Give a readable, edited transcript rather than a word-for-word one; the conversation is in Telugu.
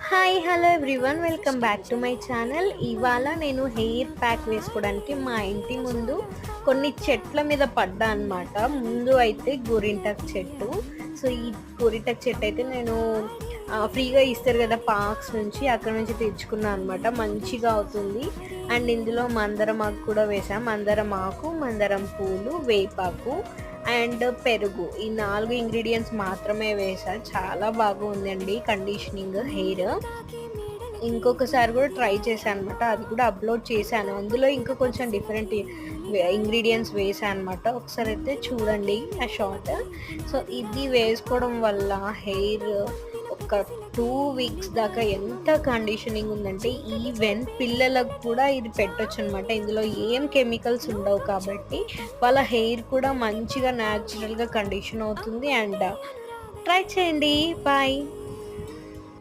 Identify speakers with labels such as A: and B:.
A: Hi hello everyone, welcome back to my channel. ఇవాళ నేను హెయిర్ ప్యాక్ వేసుకోవడానికి మా ఇంటి ముందు కొన్ని చెట్ల మీద పడ్డా అనమాట. ముందు అయితే గోరింటాకు చెట్టు. సో ఈ గోరింటాకు చెట్టు అయితే నేను ఫ్రీగా ఇస్తారు కదా పార్క్స్ నుంచి, అక్కడ నుంచి తెచ్చుకున్నాను అనమాట. మంచిగా అవుతుంది. అండ్ ఇందులో మందారం ఆకు కూడా వేసాం. మందారం ఆకు, మందారం పూలు, వేపాకు అండ్ పెరుగు, ఈ 4 ఇంగ్రీడియంట్స్ మాత్రమే వేసా. చాలా బాగుందండి కండిషనింగ్ హెయిర్. ఇంకొకసారి కూడా ట్రై చేశాను అనమాట, అది కూడా అప్లోడ్ చేశాను. అందులో ఇంకా కొంచెం డిఫరెంట్ ఇంగ్రీడియంట్స్ వేసాను అనమాట. ఒకసారి అయితే చూడండి ఆ షార్ట్. సో ఇది వేసుకోవడం వల్ల హెయిర్ ఒక 2 వీక్స్ దాకా ఎంత కండిషనింగ్ ఉందంటే, ఈవెన్ పిల్లలకు కూడా ఇది పెట్టొచ్చు అనమాట. ఇందులో ఏం కెమికల్స్ ఉండవు కాబట్టి వాళ్ళ హెయిర్ కూడా మంచిగా న్యాచురల్గా కండిషన్ అవుతుంది. అండ్ ట్రై చేయండి. బాయ్.